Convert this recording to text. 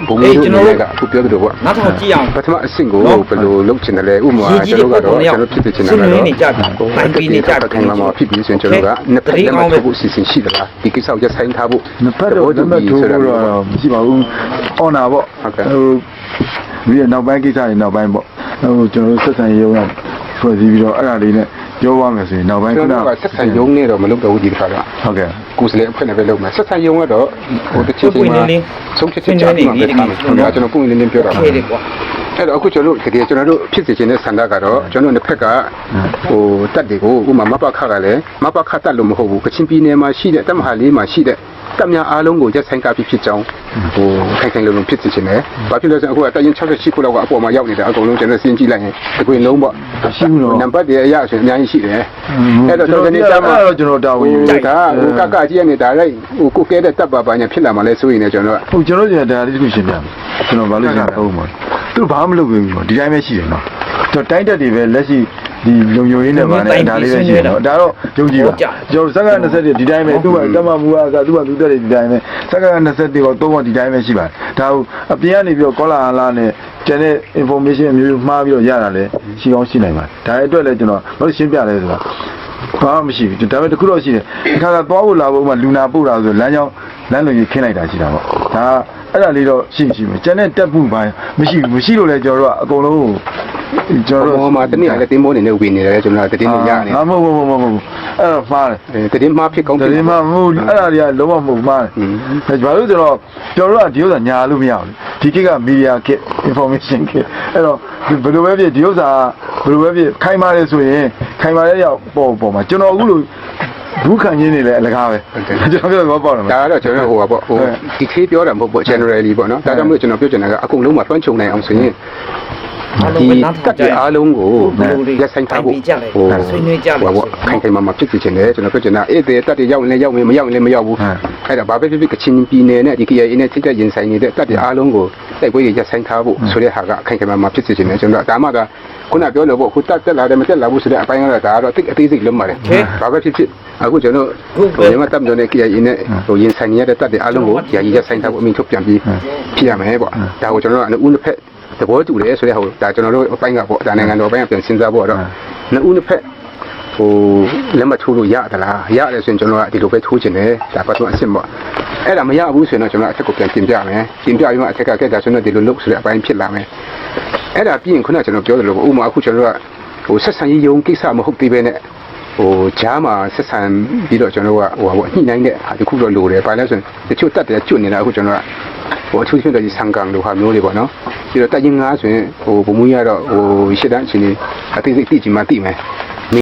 ဘုံမျိုးတွေကအခုပြောသလိုပေါ့ပထမအဆင့်ကိုဘယ်လိုလုပ်ချင်တယ်လဲဥပမာကျွန်တော်ကတော့ကျွန်တော်ဖြစ်ဖြစ်ချင်တာကတော့နိုင်ပြီးနေကြတယ်ခင်ဗျာမှာဖြစ်ပြီးဆိုရင်ကျွန်တော်ကနှစ်ဖက်လက်မှတ်ထိုးဖို့စီစဉ်ရှိသလားဒီကိစ္စကိုရက်ဆိုင်ထားဖို့နှစ်ဖက်တော့လက်မှတ်ထိုးတော့မရှိပါဘူးအော်နာပေါ့ဟိုဒီနောက်ပိုင်းကိစ္စတွေနောက်ပိုင်းပေါ့ဟိုကျွန်တော်တို့ဆက်ဆံရေးရုံးကဖွဲ့စည်းပြီးတော့အဲ့ဒါလေးနဲ့ပြောရမယ်ဆိုရင်နောက်ပိုင်းကဆက်ဆံရုံးနဲ့တော့မလုပ်တော့ဘူးဒီတစ်ခါတော့ဟုတ်ကဲ့ကိုယ်စလေအဖွဲ့နဲ့ပဲလုပ်မယ်ဆက်ဆံရုံးကတော့ဟိုတစ်ချက်ချင်းမှာဆုံးဖြတ်ချက်ချမှပဲထားမယ်ကျွန်တော်ပုံရင်းလင်းပြောတာပါအဲ့တော့အခုကျွန်တော်တို့ဖြစ်စေချင်တဲ့ဆန္ဒကတော့ကျွန်တော်တို့တစ်ဖက်ကဟိုတက်တွေကိုဥမာမပခကလည်းမပခတက်လို့မဟုတ်ဘူးကချင်ပြည်နယ်မှာရှိတဲ့တပ်မဟာလေးမှာရှိတဲ့တပ်များအားလုံးကိုရက်ဆိုင်ကဖြစ်ကြောင်းဟိုခိုင်လုံဖြစ်စေချင်တယ်။ဘာဖြစ်လို့လဲဆိုတော့အခုကတရင်68ခုလောက်ကအပေါ်မှာရောက်နေတယ်အကုန်လုံးကျွန်တော်စဉ်းကြည့်လိုက်ရင်တကွင်လုံးပေါ့ရှိဘူးတော့နံပါတ်တွေအရဆိုအများကြီးရှိတယ်။အဲ့တော့ကျွန်တော်ဒီနေ့ကျမှကျွန်တော်တာဝန်ယူတာဟိုကကြီးကနေဒါလိုက်ဟိုကိုကဲတဲ့တပ်ပါညာဖြစ်လာမှလဲဆိုရင်လည်းကျွန်တော်ဟုတ်ကျွန်တော်ဒါလေးတစ်ခုရှင်းပြမယ်ကျွန်တော်ဘာလို့လဲဆိုတော့သူဘာမှမလုပ်ဘူးဒီတိုင်းပဲရှိတယ်နော်ကျွန်တော်တိုင်းတက်တွေပဲလက်ရှိဒီလုံယုံရင်းနဲ့ဗာနဲ့ဒါလေးပဲရှိတယ်နော်ဒါတော့ယုံကြည်ပါကျွန်တော်စက္ကန့်20ဒီတိုင်းပဲသူ့ကတမမူကသူ့ကသူတက်တယ်ဒီတိုင်းပဲစက္ကန့်20ကို3ဒီတိုင်းပဲရှိပါတယ်ဒါဟုတ်အပြင်ကနေပြီးတော့ကောလာလာနဲ့ကျန်တဲ့ information မျိုးမှားပြီးတော့ရတာလဲရှိအောင်ရှိနိုင်ပါတယ်ဒါအတွက်လည်းကျွန်တော်ဘာလို့ရှင်းပြလဲဆိုတော့ဘာမှမရှိဘူးဒါပေမဲ့တခုတော့ရှိတယ်အခါကသွားဖို့လာဖို့မှလူနာပို့တာဆိုလမ်းကြောင်းလမ်းလုံကြီးခင်းလိုက်တာရှိတာပေါ့ဒါအဲ့ဒါလေးတော့ရှိမယ်ကျန်တဲ့တက်မှုပိုင်းမရှိလို့လဲကျွန်တော်တို့ကအကုန်လုံးကျွန်တော်မှာတနေ့ကလည်းတင်းမိုးနေနဲ့ဝင်နေတယ်ကျွန်တော်တင်းနေရနေမဟုတ်အဲ့တော့မှားတယ်တင်းမှားဖြစ်ကောင်းတင်းမှားမဟုတ်အဲ့ဒါတွေကလုံးဝမဟုတ်မှားတယ်ဘာလို့ကျွန်တော်တို့ကဒီဥစ္စာညာလို့မရဘူးဒီကိကမီဒီယာက information ကအဲ့တော့ဘယ်လိုပဲဖြစ်ဒီဥစ္စာဘယ်လိုပဲဖြစ်ခိုင်မာတယ်ဆိုရင်ခိုင်မာတဲ့ရောက်ပေါ်မှာကျွန်တော်အခုလိုဘူးခံရင်းနေလဲအလကားပဲကျွန်တော်ပြောတော့ပေါ့တယ်ဒါကတော့ကျွန်တော်ဟိုပါပေါ့ဟိုဒီခေးပြောတာမဟုတ်ပေါ့ generally ပေါ့နော်ဒါကြောင့်မို့ကျွန်တော်ပြောချင်တာကအကုန်လုံးမှာတွန်းချုံနိုင်အောင်ဆိုရင်ဒီတက်တဲ့အားလုံးကိုရက်ဆိုင်ထားဖို့ဟိုဆွေးနွေးကြလို့ခိုင်ခိုင်မာမာဖြစ်စီချင်တယ်ကျွန်တော်ပြောချင်တာအဲ့တဲ့တက်တဲ့ရောက်ရင်ရောက်မယ်မရောက်ရင်မရောက်ဘူးအဲ့ဒါဘာပဲဖြစ်ဖြစ်ကချင်ပြည်နယ်နဲ့ဒီ KIA နဲ့ထိတဲ့ရင်ဆိုင်နေတဲ့တက်တဲ့အားလုံးကိုတိုက်ပွဲရက်ဆိုင်ထားဖို့ဆိုတဲ့ဟာကခိုင်ခိုင်မာမာဖြစ်စီချင်တယ်ကျွန်တော်ဒါမှကခုနပြောလို့ပေါ့ခုတက်လာတယ်မတက်လာဘူးဆိုတဲ့အပိုင်းကတော့ဒါကတော့တိတ်အသေးစိတ်လုံးပါတယ်ဘာပဲဖြစ်ဖြစ်အခုကျွန်တော်မြန်မာတပ်မျိုးနဲ့ KIA နဲ့ဟိုရင်ဆိုင်ရတဲ့တက်တဲ့အားလုံးကိုရက်ဆိုင်ထားဖို့အမိန့်ထုတ်ပြန်ပြီးဖြစ်ရမယ်ပေါ့ဒါကိုကျွန်တော်ကဦးနှစ်ဖက်သဘောတူတယ်ဆိုတဲ့ဟိုဒါကျွန်တော်တို့အပိုင်းကပေါ့ဒါနိုင်ငံတော်ပိုင်းကပြန်စဉ်းစားဖို့တော့နှစ်ဦးနှစ်ဖက်ဟိုလက်မထိုးလို့ရသလားရတယ်ဆိုရင်ကျွန်တော်ကဒီလိုပဲထိုးချင်တယ်ဒါပတ်တော့အစ်စ်ပေါ့အဲ့ဒါမရဘူးဆိုရင်တော့ကျွန်တော်အထက်ကိုပြန်တင်ပြမယ်တင်ပြပြီးမှအထက်ကကဲဒါဆိုတော့ဒီလိုလုပ်ဆိုတဲ့အပိုင်းဖြစ်လာမယ်အဲ့ဒါပြီးရင်ခုနကကျွန်တော်ပြောသလိုဥပမာအခုကျွန်တော်ကဟိုဆက်ဆံရေးယုံကိစ္စမဟုတ်သေးပဲနဲ့ဟိုဂျားမှာဆက်ဆံပြီးတော့ကျွန်တော်ကဟိုညှိနှိုင်းတဲ့ဟာတခုတော့လိုတယ်ဘာလဲဆိုရင်တချို့တက်တယ်ကျွတ်နေတာအခုကျွန်တော်ကဟိုအထူးသဖြင့်တော့ဒီဆန်ကန်လိုဟာမျိုးတွေပေါ့နော်ပြီးတော့တက်ရင်ငါဆိုရင်ဟိုဘုံမူရတော့ဟိုရှစ်တန်းအချိန်ကြီးအသေးစိတ်သိချင်မှသိမယ်